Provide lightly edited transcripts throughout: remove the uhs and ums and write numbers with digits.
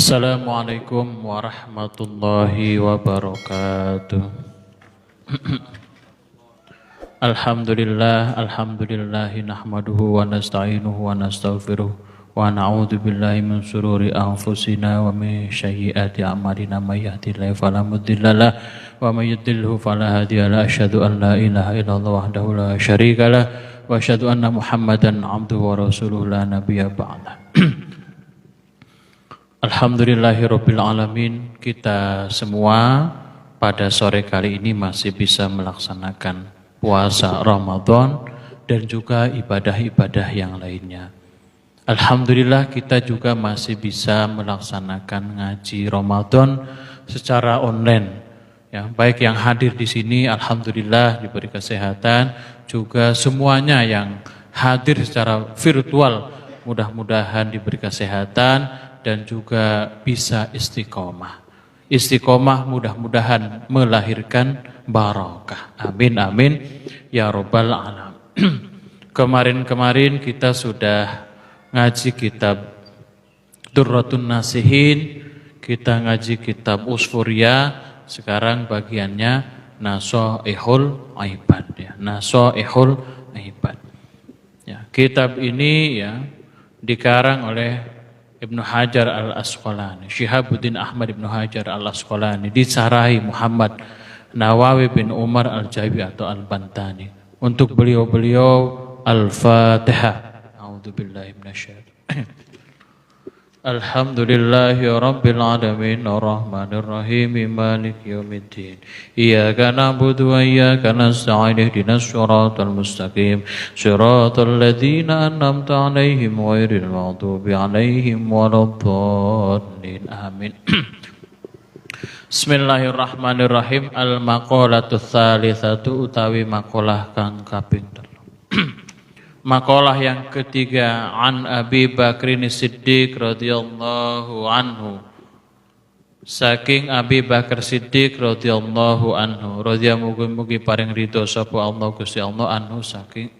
Assalamualaikum warahmatullahi wabarakatuh. Alhamdulillahi nahmaduhu wa nasta'inuhu wa nastaghfiruh wa na'udzu billahi min shururi anfusina wa min sayyiati a'malina may yahdihillahu fala mudhillalah wa may yudhlilhu fala hadiyalah. Asyhadu an la ilaha illallah wahdahu la syarikalah wa asyhadu anna Muhammadan 'abduhu wa rasuluhu la nabiyya ba'dah. Alhamdulillahirabbil alamin, kita semua pada sore kali ini masih bisa melaksanakan puasa Ramadan dan juga ibadah-ibadah yang lainnya. Alhamdulillah kita juga masih bisa melaksanakan ngaji Ramadan secara online. Ya, baik yang hadir di sini alhamdulillah diberi kesehatan, juga semuanya yang hadir secara virtual mudah-mudahan diberi kesehatan dan juga bisa istiqomah. Istiqomah mudah-mudahan melahirkan barakah. Amin amin ya rabbal alamin. Kemarin-kemarin kita sudah ngaji kitab Durratun Nasihin, kita ngaji kitab Usfuria, sekarang bagiannya Nasoihul Ibad ya. Nasoihul Ibad. Ya, kitab ini ya dikarang oleh Ibnu Hajar al-Asqalani, Syihabuddin Ahmad Ibnu Hajar al-Asqalani, disarahi Muhammad Nawawi bin Umar al-Jawi atau al-Bantani. Untuk beliau-beliau Al-Fatihah. A'udzubillahi minasyaitonir. Alhamdulillahi rabbil alamin arrahmanir rahim maliki yaumiddin. Iyyaka na'budu wa iyyaka nasta'in ihdinas siratal mustaqim siratal ladzina an'amta 'alaihim ghairil maghdubi 'alaihim waladdallin. Amin. Bismillahirrahmanirrahim. Al-maqalatu tsalitsatu utawi maqalah kang kaping 3. Makalah yang ketiga, an Abi Bakrin Siddiq radhiyallahu anhu. Saking Abi Bakar Siddiq radhiyallahu anhu, radhiyallahu mugi paring ridho sapa Allah Gusti Allah anhu saking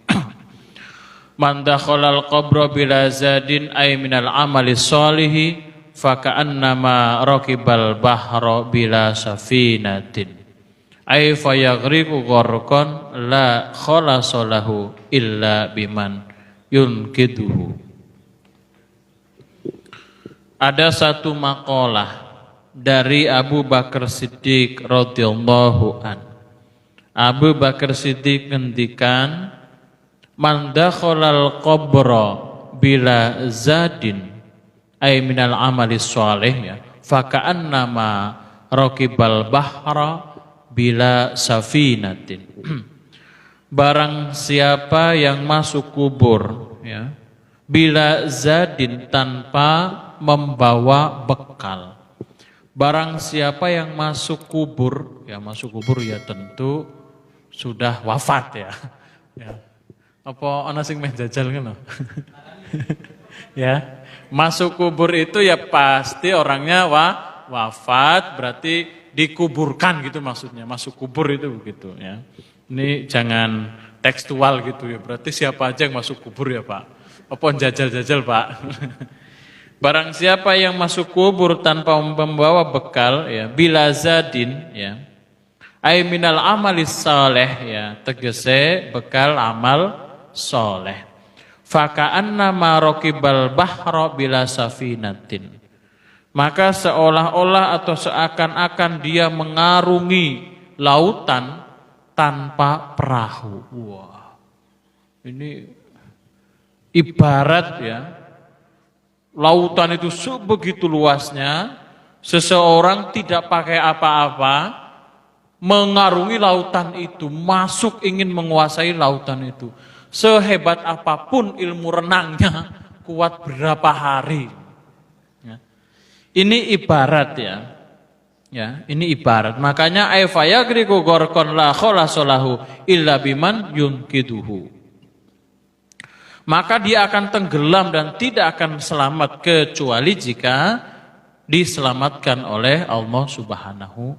man dakhalal qabra bila zadin ay minal amali sholihi fa ka'annama raqibal bahra bila safinatin. Ay fayaghriqu gharqan la khalasalahu illa biman yunkiduhu. Ada satu makalah dari Abu Bakar Siddiq radhiyallahu an. Abu Bakar Siddiq ngendikan, man dakhalal qabra bila zadin ay minal amali sholih ya fa ka'annama raqibal bahra bila safinatin. Barang siapa yang masuk kubur ya, bila zadin tanpa membawa bekal. Barang siapa yang masuk kubur, ya masuk kubur ya tentu sudah wafat ya. Ya. Apa ana sing meh jajal ngono? Ya, masuk kubur itu ya pasti orangnya wafat, berarti dikuburkan gitu maksudnya, masuk kubur itu begitu ya. Ini jangan tekstual gitu ya, berarti siapa aja yang masuk kubur ya Pak? Apa jajal-jajal Pak? Barang siapa yang masuk kubur tanpa membawa bekal ya, bila zadin ya, ay minal amalis saleh ya, tegese bekal amal soleh. Faka'annama raqibal bahra bila safinatin. Maka seolah-olah atau seakan-akan dia mengarungi lautan tanpa perahu. Wah, ini ibarat ya, lautan itu sebegitu luasnya, seseorang tidak pakai apa-apa, mengarungi lautan itu, masuk ingin menguasai lautan itu. Sehebat apapun ilmu renangnya, kuat berapa hari. Ini ibarat ya. Ya, ini ibarat. Makanya ayfayagriku gorkon la kholasolahu illa biman yunkiduhu. Maka dia akan tenggelam dan tidak akan selamat kecuali jika diselamatkan oleh Allah Subhanahu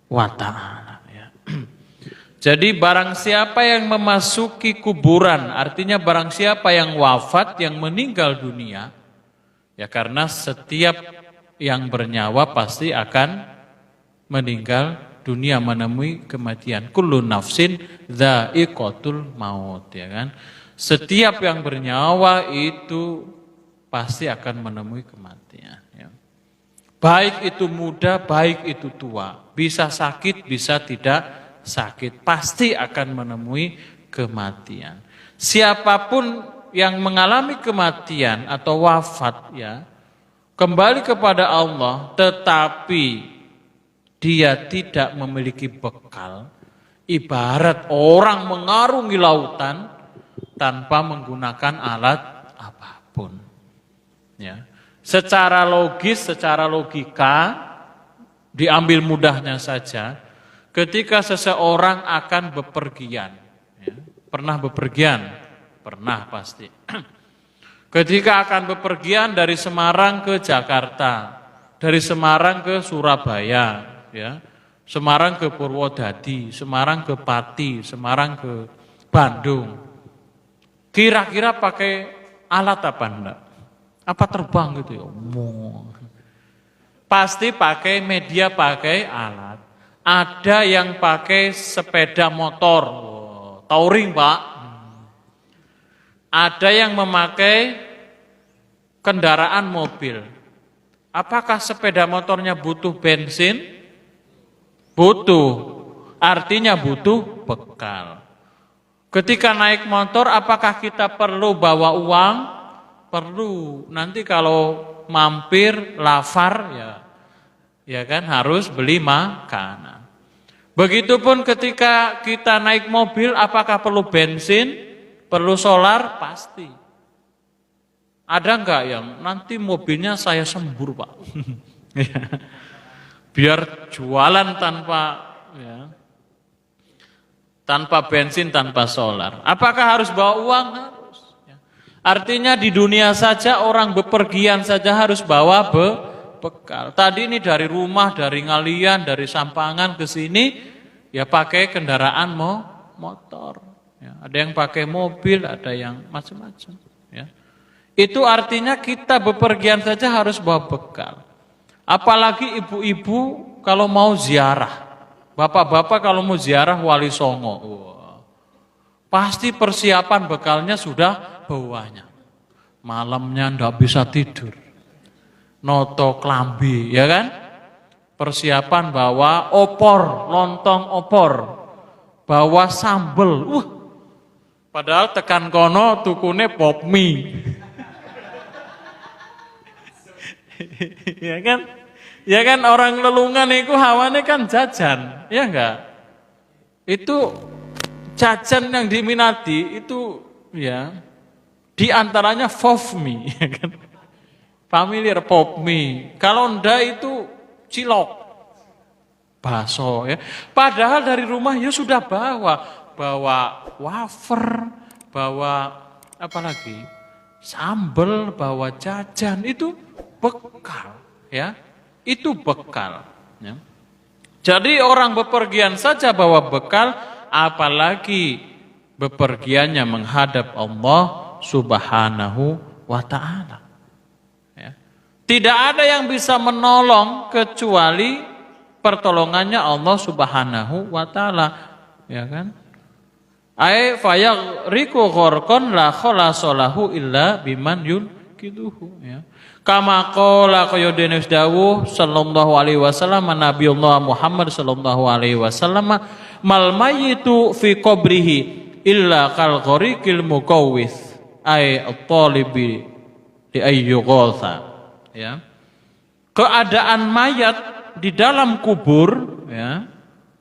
wa ta'ala ya. Jadi barang siapa yang memasuki kuburan, artinya barang siapa yang wafat, yang meninggal dunia, ya karena setiap yang bernyawa pasti akan meninggal dunia, menemui kematian. Kullu nafsin dha'iqatul maut, ya kan? Setiap yang bernyawa itu pasti akan menemui kematian, ya. Baik itu muda, baik itu tua, bisa sakit, bisa tidak sakit, pasti akan menemui kematian. Siapapun yang mengalami kematian atau wafat, ya, kembali kepada Allah, tetapi dia tidak memiliki bekal, ibarat orang mengarungi lautan tanpa menggunakan alat apapun. Ya. Secara logis, secara logika, diambil mudahnya saja, ketika seseorang akan bepergian, ya, pernah bepergian? Pernah pasti. Ketika akan bepergian dari Semarang ke Jakarta, dari Semarang ke Surabaya, ya, Semarang ke Purwodadi, Semarang ke Pati, Semarang ke Bandung. Kira-kira pakai alat apa enggak? Apa terbang gitu ya? Pasti pakai media, pakai alat. Ada yang pakai sepeda motor, touring Pak. Ada yang memakai kendaraan mobil. Apakah sepeda motornya butuh bensin? Butuh. Artinya butuh bekal. Ketika naik motor, apakah kita perlu bawa uang? Perlu. Nanti kalau mampir, lapar, ya kan harus beli makanan. Begitupun ketika kita naik mobil, apakah perlu bensin? Perlu solar? Pasti. Ada enggak yang nanti mobilnya saya sembur Pak? Biar jualan tanpa bensin, tanpa solar. Apakah harus bawa uang? Harus. Artinya di dunia saja orang bepergian saja harus bawa bekal. Tadi ini dari rumah, dari Ngalian, dari Sampangan ke sini, ya pakai kendaraan motor. Ya, ada yang pakai mobil, ada yang macam-macam. Ya. Itu artinya kita bepergian saja harus bawa bekal. Apalagi ibu-ibu kalau mau ziarah. Bapak-bapak kalau mau ziarah Wali Songo. Pasti persiapan bekalnya sudah banyak. Malamnya ndak bisa tidur. Noto klambi, ya kan? Persiapan bawa opor, lontong opor. Bawa sambel. Padahal tekan kono tukune pop mie. Ya kan? Ya kan orang lelungan itu hawane kan jajan, ya enggak? Itu jajan yang diminati itu ya di antaranya pop mie, ya kan? Familiar pop mie. Kalau enggak itu cilok. Bakso ya. Padahal dari rumah ya sudah bawa wafer, bawa apa lagi? Sambel, bawa jajan, itu bekal, ya. Itu bekal, ya. Jadi orang bepergian saja bawa bekal, apalagi bepergiannya menghadap Allah Subhanahu wa taala. Ya. Tidak ada yang bisa menolong kecuali pertolongannya Allah Subhanahu wa taala, ya kan? Ai fayaghriqu gharqan la khalasalahu illa biman yunkiduhu, ya. Kama qala qayyudin dawuh sallallahu alaihi wasallam Nabiullah Muhammad sallallahu alaihi wasallam mal mayyitu fi qabrihi illa kal ghariqil muqawwis ai at-talibi di ayyughatha, ya. Keadaan mayat di dalam kubur, ya,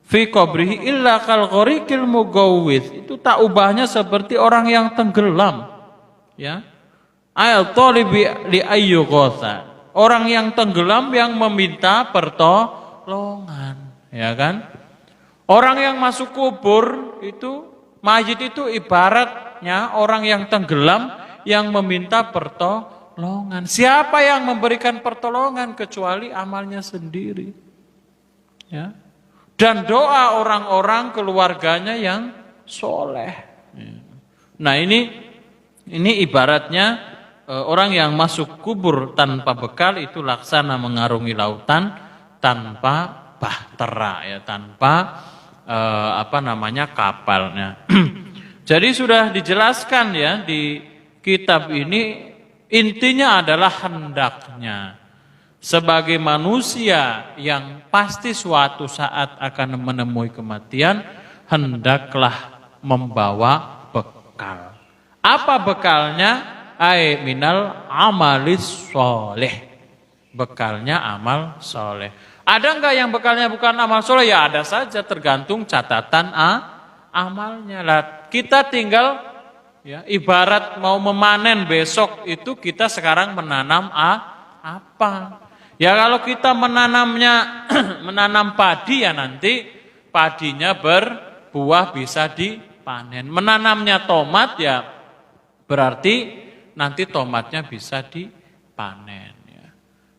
fi qabrihi illa kal ghariqil mugawwis, itu tak ubahnya seperti orang yang tenggelam, ya. Ayat talibi li ayyughatha, orang yang tenggelam yang meminta pertolongan, ya kan? Orang yang masuk kubur itu mayit itu ibaratnya orang yang tenggelam yang meminta pertolongan. Siapa yang memberikan pertolongan kecuali amalnya sendiri, ya. Dan doa orang-orang keluarganya yang soleh. Nah ini ibaratnya orang yang masuk kubur tanpa bekal itu laksana mengarungi lautan tanpa bahtera, ya, tanpa kapalnya. Jadi sudah dijelaskan ya di kitab ini, intinya adalah hendaknya sebagai manusia yang pasti suatu saat akan menemui kematian, hendaklah membawa bekal. Apa bekalnya? Ai minal amalis soleh. Bekalnya amal soleh. Ada enggak yang bekalnya bukan amal soleh? Ya ada saja, tergantung catatan amalnya lah. Kita tinggal ya, ibarat mau memanen besok itu kita sekarang menanam apa? Ya kalau kita menanamnya menanam padi ya nanti padinya berbuah bisa dipanen. Menanamnya tomat ya berarti nanti tomatnya bisa dipanen. Ya.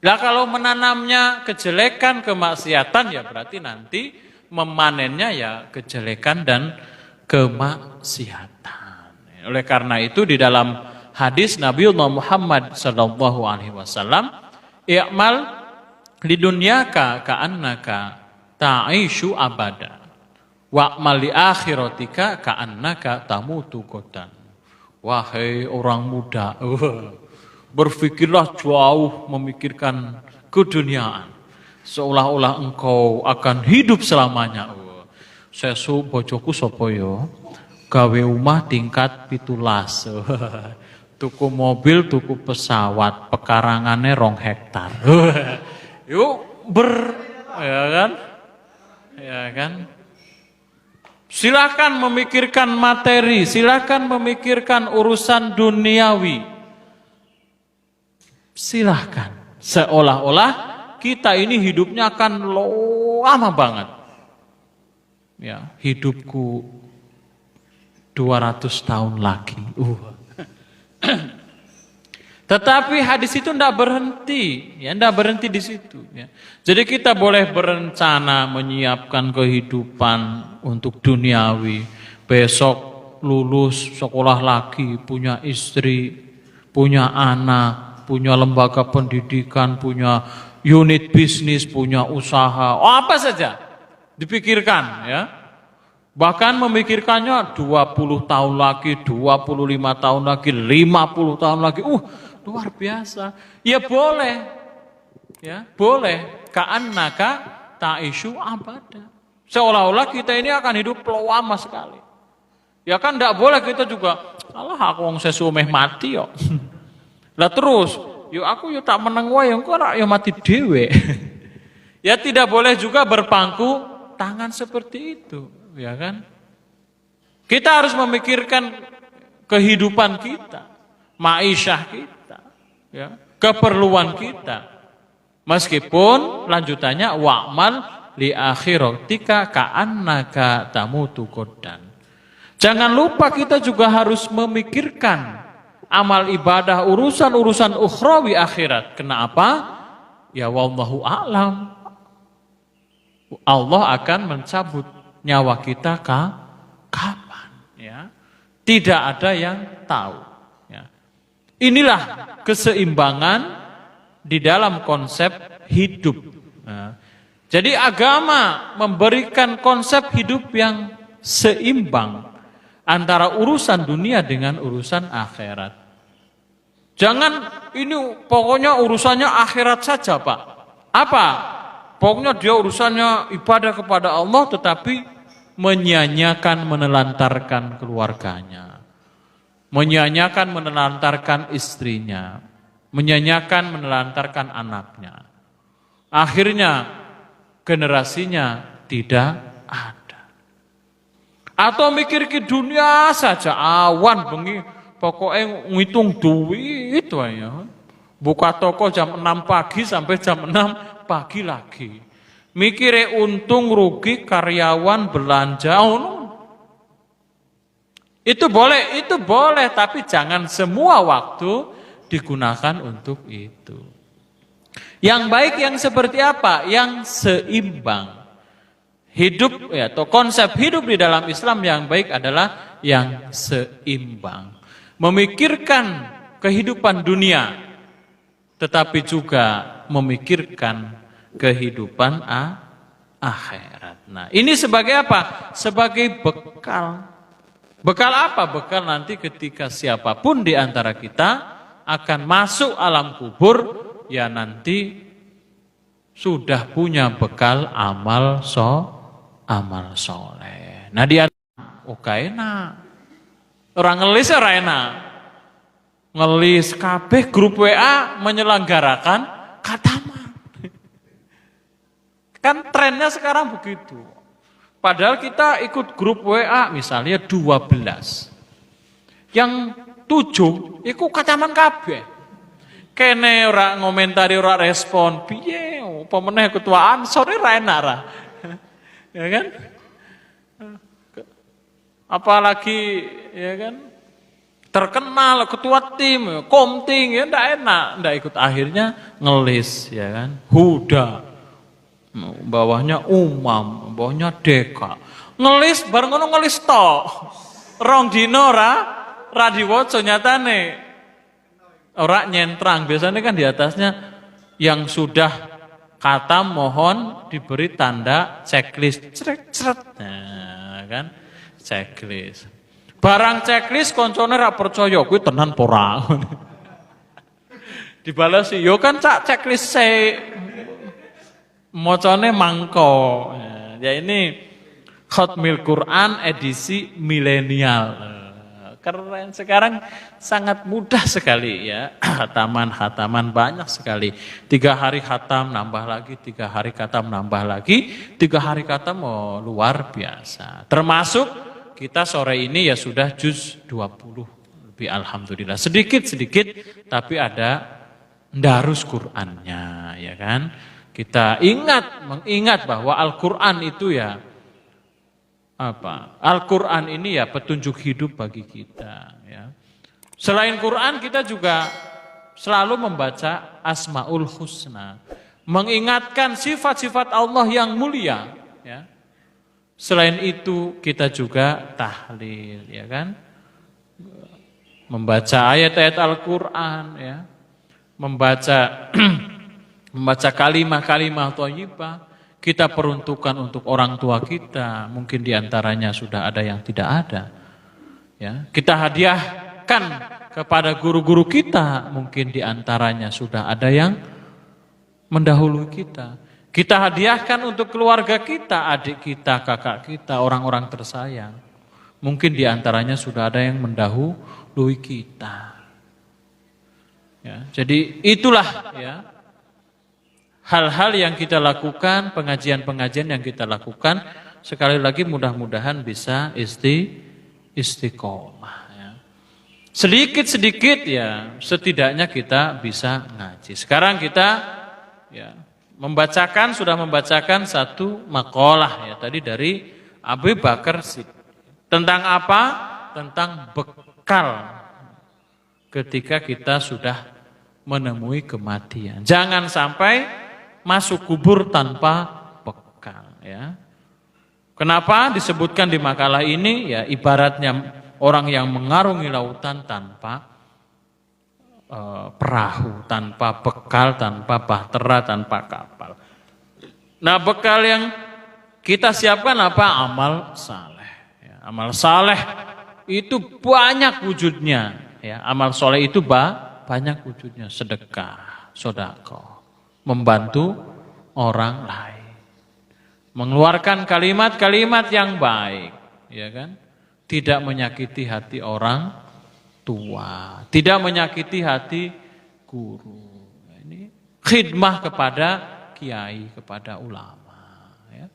Nah kalau menanamnya kejelekan, kemaksiatan ya berarti nanti memanennya ya kejelekan dan kemaksiatan. Oleh karena itu di dalam hadis Nabiullah Muhammad sallallahu alaihi wasallam, "I'mal lidunyaka ka'annaka ta'ishu abada, wa'mal li akhiratika ka'annaka tamutu qadan." Wahai orang muda, berpikirlah jauh memikirkan keduniaan, seolah-olah engkau akan hidup selamanya. Sesu bojoku sapa ya? Gawe omah tingkat 17. Tuku mobil, tuku pesawat, pekarangannya 2 hektar. Yuk ya kan? Ya kan? Silakan memikirkan materi, silakan memikirkan urusan duniawi. Silakan. Seolah-olah kita ini hidupnya akan lama banget. Ya, hidupku 200 tahun lagi. Tetapi hadis itu tidak berhenti, ya, tidak berhenti di situ. Ya. Jadi kita boleh berencana menyiapkan kehidupan untuk duniawi. Besok lulus sekolah lagi, punya istri, punya anak, punya lembaga pendidikan, punya unit bisnis, punya usaha, apa saja dipikirkan, ya. Bahkan memikirkannya 20 tahun lagi, 25 tahun lagi, 50 tahun lagi. Luar biasa. Ya boleh. Ya, boleh. Ka'annaka ta'ishu abada. Seolah-olah kita ini akan hidup lama sekali. Ya kan enggak boleh kita juga, alah aku wong sesumeh mati yo. Lah terus, yo aku yo tak meneng wae engko ora yo mati dhewe. Ya tidak boleh juga berpangku tangan seperti itu, ya kan? Kita harus memikirkan kehidupan kita, ma'isyah kita, ya, keperluan kita. Meskipun lanjutannya wa'mal li akhiratika ka'annaka tamutu qadan. Jangan lupa kita juga harus memikirkan amal ibadah, urusan-urusan ukhrawi akhirat. Kenapa? Ya wallahu a'lam. Allah akan mencabut nyawa kita kapan, ya. Tidak ada yang tahu, ya. Inilah keseimbangan di dalam konsep hidup. Nah, jadi agama memberikan konsep hidup yang seimbang antara urusan dunia dengan urusan akhirat. Jangan ini pokoknya urusannya akhirat saja, Pak. Apa? Pokoknya dia urusannya ibadah kepada Allah tetapi menyia-nyiakan, menelantarkan keluarganya. Menyia-nyiakan, menelantarkan istrinya. Menyia-nyiakan, menelantarkan anaknya. Akhirnya generasinya tidak ada. Atau mikir ke dunia saja, awan bengi, pokoknya ngitung duit ya. Buka toko jam 6 pagi sampai jam 6 pagi lagi. Mikire untung rugi karyawan belanja. Itu boleh, tapi jangan semua waktu digunakan untuk itu. Yang baik yang seperti apa? Yang seimbang. Hidup ya, atau konsep hidup di dalam Islam yang baik adalah yang seimbang. Memikirkan kehidupan dunia, tetapi juga memikirkan kehidupan akhirat. Nah, ini sebagai apa? Sebagai bekal. Bekal apa? Bekal nanti ketika siapapun di antara kita akan masuk alam kubur, ya nanti sudah punya bekal amal soleh. Nah dia enak. Orang ngelis ora enak. Ngelis kabeh grup WA menyelenggarakan khataman. Kan trennya sekarang begitu. Padahal kita ikut grup WA misalnya 12. Yang 7 iku khataman kabeh. Kene ora ngomentari, ora respon. Piye? Apa meneh ketua Ansor ora enak ra. Ya kan? Apalagi ya kan? Terkenal ketua tim, komting ya ndak enak, ndak ikut, akhirnya ngelis ya kan. Huda. Bawahnya Umam, bawahnya Deka. Ngelis bareng ngono ngelis tok. Rong dino ra diwaca nyatane. Ora nyentrang, biasanya kan di atasnya yang sudah khatam mohon diberi tanda checklist. Cret. Nah, kan? Checklist. Barang checklist koncone ra percaya kuwi tenan pora. Dibalesi, yo kan cak checklist mocone mangko. Ya ini Khatmil Quran edisi milenial. Keren, sekarang sangat mudah sekali ya. Khataman banyak sekali. 3 hari khatam nambah lagi, 3 hari khatam nambah lagi, 3 hari khatam luar biasa. Termasuk kita sore ini ya sudah juz 20 lebih, alhamdulillah. Sedikit tapi ada darus Qur'annya ya kan. Kita mengingat bahwa Al-Qur'an itu ya Al-Qur'an ini ya petunjuk hidup bagi kita ya. Selain Qur'an kita juga selalu membaca Asmaul Husna, mengingatkan sifat-sifat Allah yang mulia ya. Selain itu kita juga tahlil ya kan. Membaca ayat-ayat Al-Qur'an ya. Membaca kalimah-kalimah thayyibah, kita peruntukkan untuk orang tua kita, mungkin diantaranya sudah ada yang tidak ada. Ya, kita hadiahkan kepada guru-guru kita, mungkin diantaranya sudah ada yang mendahului kita. Kita hadiahkan untuk keluarga kita, adik kita, kakak kita, orang-orang tersayang. Mungkin diantaranya sudah ada yang mendahului kita. Ya, jadi itulah ya. Hal-hal yang kita lakukan, pengajian-pengajian yang kita lakukan, sekali lagi mudah-mudahan bisa istiqomah. Ya. Sedikit-sedikit ya, setidaknya kita bisa ngaji. Sekarang kita ya sudah membacakan satu makalah ya tadi dari Abu Bakar Siddiq. Tentang apa? Tentang bekal ketika kita sudah menemui kematian. Jangan sampai masuk kubur tanpa bekal ya. Kenapa disebutkan di makalah ini ya, ibaratnya orang yang mengarungi lautan tanpa perahu, tanpa bekal, tanpa bahtera, tanpa kapal. Nah, bekal yang kita siapkan apa? Amal saleh ya. Amal saleh itu banyak wujudnya ya. Amal saleh itu banyak wujudnya, sedekah, sedekah, membantu orang lain, mengeluarkan kalimat-kalimat yang baik, ya kan? Tidak menyakiti hati orang tua, tidak menyakiti hati guru. Ini khidmah kepada kiai, kepada ulama. Ya.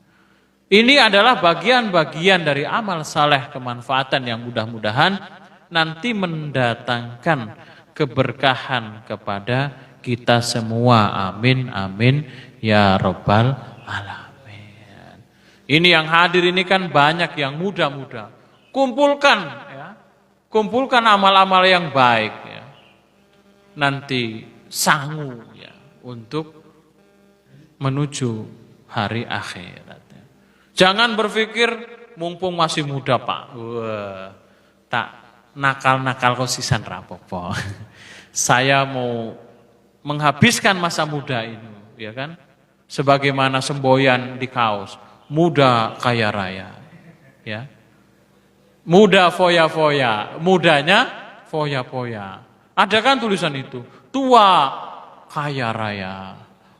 Ini adalah bagian-bagian dari amal saleh kemanfaatan yang mudah-mudahan nanti mendatangkan keberkahan kepada kita semua, amin, amin, ya Rabbal Alamin. Ini yang hadir ini kan banyak yang muda-muda. Kumpulkan amal-amal yang baik ya. Nanti sanggup ya untuk menuju hari akhirat. Ya. Jangan berpikir mumpung masih muda Pak, tak nakal-nakal kok sisan rapopo. saya mau menghabiskan masa muda ini, ya kan? Sebagaimana semboyan di kaos, muda kaya raya, ya. Muda foya-foya, mudanya foya-foya. Ada kan tulisan itu, tua kaya raya,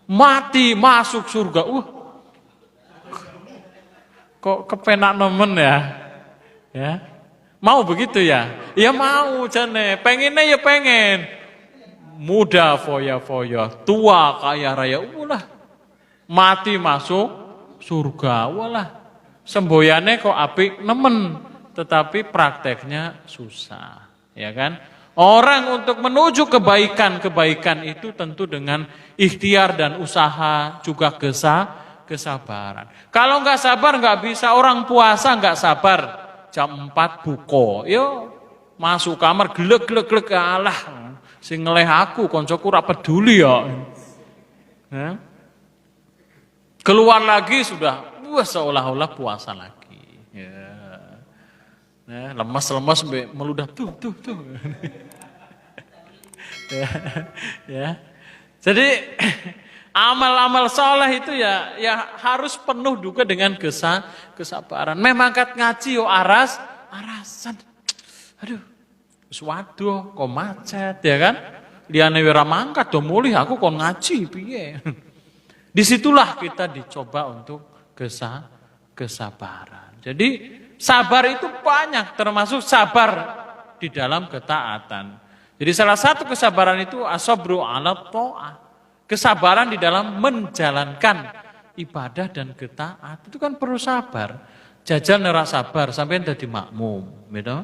mati masuk surga. Kok kepenak nemen ya? Ya. Mau begitu ya? Ya mau jane, pengennya ya pengen. Muda foya-foya, tua kaya raya, walah. Mati masuk surga, walah. Semboyannya kok apik nemen, tetapi prakteknya susah, ya kan? Orang untuk menuju kebaikan itu tentu dengan ikhtiar dan usaha, juga kesabaran. Kalau nggak sabar nggak bisa, orang puasa nggak sabar, jam 4 buko, yo masuk kamar glek alah. Sing ngeleh aku, koncoku ora peduli ya. Keluar lagi sudah, seolah-olah puasa lagi. Ya. Lemas-lemas meludah tuh. ya. Jadi amal-amal soleh itu ya harus penuh juga dengan kesabaran. Memang kat ngaji yo arasan. Aduh. Waduh, kok macet ya kan? Liane wira mangkat do mulih aku kon ngaji piye. Disitulah kita dicoba untuk kesabaran. Jadi sabar itu banyak, termasuk sabar di dalam ketaatan. Jadi salah satu kesabaran itu as-sabru 'ala tha'ah. Kesabaran di dalam menjalankan ibadah dan ketaatan. Itu kan perlu sabar. Jajal ora sabar sampai dadi makmum, gitu.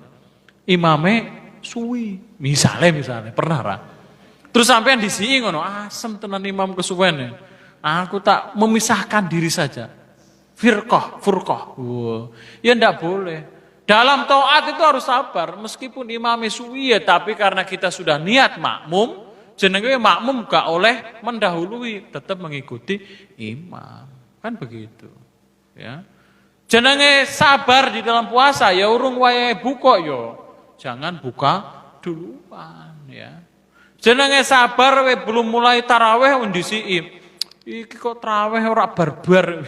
Imame suwi, misalnya pernah ra. Terus sampean disii ngono, asem tenan imam kesuwen. Aku tak memisahkan diri saja. Furqah. Ya ndak boleh. Dalam taat itu harus sabar, meskipun imam suwi ya, tapi karena kita sudah niat makmum, jenenge makmum gak oleh mendahului, tetap mengikuti imam. Kan begitu. Ya. Jenenge sabar di dalam puasa ya urung wayahe buka yo. Jangan buka duluan ya. Jenenge sabar we belum mulai tarawih undisi. Iki kok tarawih ora barbar.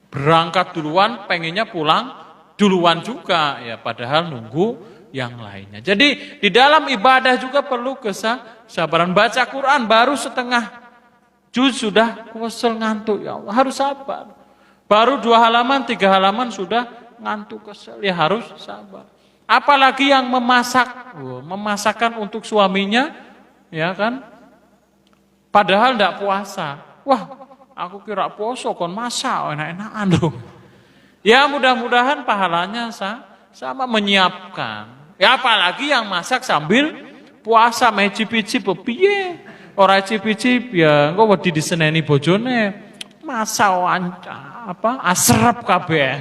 Berangkat duluan pengennya pulang duluan juga ya, padahal nunggu yang lainnya. Jadi di dalam ibadah juga perlu kesabaran. Baca Quran baru setengah juz sudah kesel ngantuk, ya Allah, harus sabar. Baru 2 halaman 3 halaman sudah ngantuk kesel, ya harus sabar. Apalagi yang memasakkan untuk suaminya, ya kan? Padahal tidak puasa. Wah, aku kira poso kon masak enak-enakan loh. Ya mudah-mudahan pahalanya sama menyiapkan. Ya apalagi yang masak sambil puasa, cicip-cicip piye? Ora cicip-cicip ya engko wedi diseneni bojone. Masa asrep kabeh.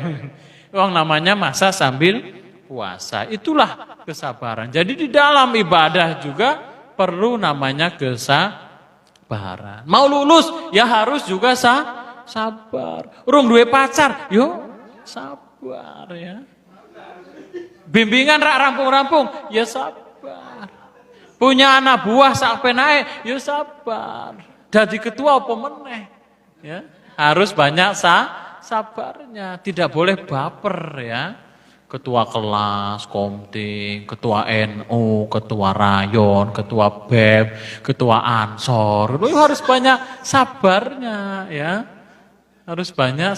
Wong namanya masa sambil puasa, itulah kesabaran. Jadi di dalam ibadah juga perlu namanya kesabaran. Mau lulus ya harus juga sabar. Urung duwe pacar, yo sabar ya. Bimbingan rak rampung-rampung, ya sabar. Punya anak buah sak penae, ya sabar. Dadi ketua apa meneh? Ya, harus banyak sabarnya, tidak boleh baper ya. Ketua kelas, komting, ketua NU, ketua rayon, ketua BEM, ketua Ansor. Itu harus banyak sabarnya ya. Harus banyak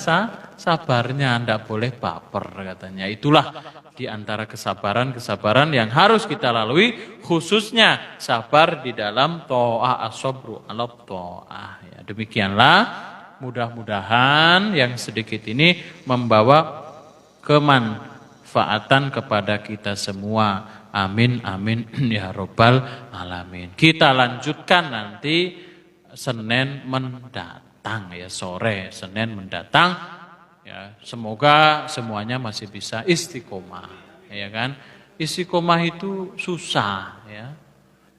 sabarnya, tidak boleh baper katanya. Itulah di antara kesabaran yang harus kita lalui, khususnya sabar di dalam ta'ah, as-sabru 'ala ta'ah. Ya, demikianlah, mudah-mudahan yang sedikit ini membawa kemanfaatan kepada kita semua. Amin amin ya robbal alamin. Kita lanjutkan nanti Senin mendatang ya, sore Senin mendatang. Ya, semoga semuanya masih bisa istiqomah, ya kan? Istiqomah itu susah, ya.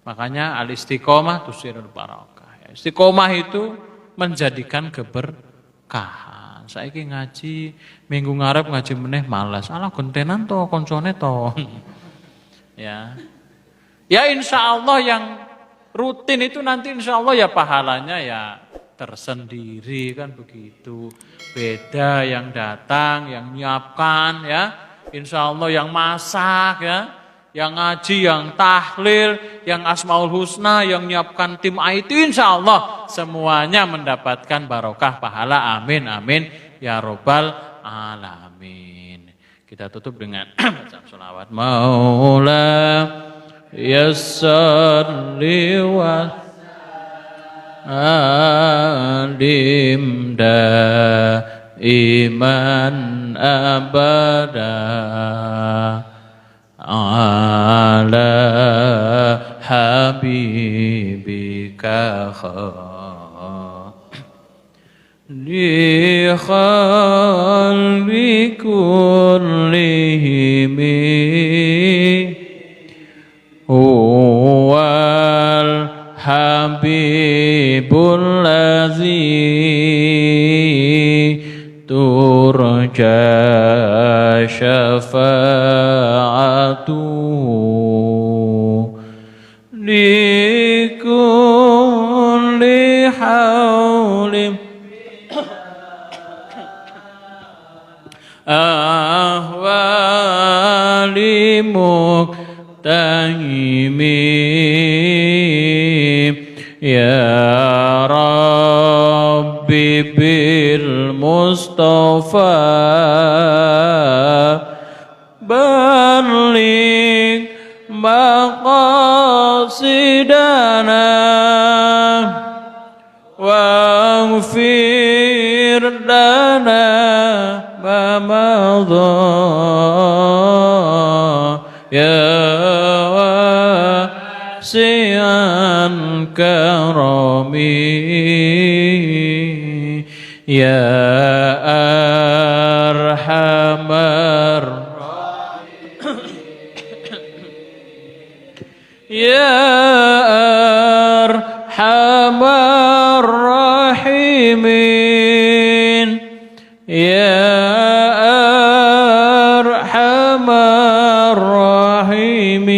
Makanya al-istiqomah tusirul barakah. Ya. Istiqomah itu menjadikan keberkahan. Saiki ngaji, minggu ngarep ngaji meneh malas. Alah gentenan to koncone to. Ya. Ya insya Allah yang rutin itu nanti insya Allah ya pahalanya ya tersendiri kan begitu. Beda yang datang, yang nyiapkan ya. Insya Allah yang masak ya. Yang ngaji, yang tahlil, yang asmaul husna, yang nyiapkan tim IT insya Allah. Semuanya mendapatkan barokah pahala. Amin, amin. Ya robbal alamin. Kita tutup dengan bacaan sholawat. Maula yasalli wa alim iman abada ala habibika li khalqi kullihim huwal habibul ladzi turja syafa'atuhu li kulli hawlim ahwali muktahimi ya Rabbi bil Mustafa baligh maqasidana waghfir lana ma madha ya wasi'an karami ya arhamar ya arhamar rahimin ya arhamar rahimin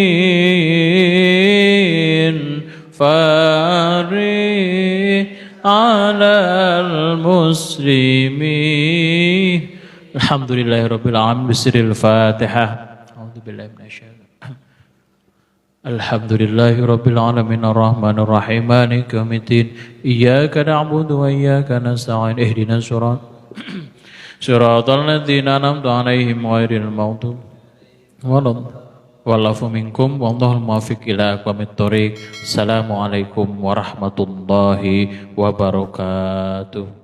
fari alal muslimin. Alhamdulillahirabbil alamin bisiril Fatihah. A'udzubillahi minasyaitonir. Alhamdulillahirabbil alamin arrahmanir rahim maliki yaumiddin. Iyyaka na'budu wa iyyaka nasta'in. Ihdinas siratal ladzina an'amta 'alaihim ghairil maghdubi walafu minkum wallahu muwaffiq ila aqwamit thoriq. Assalamualaikum warahmatullahi wabarakatuh.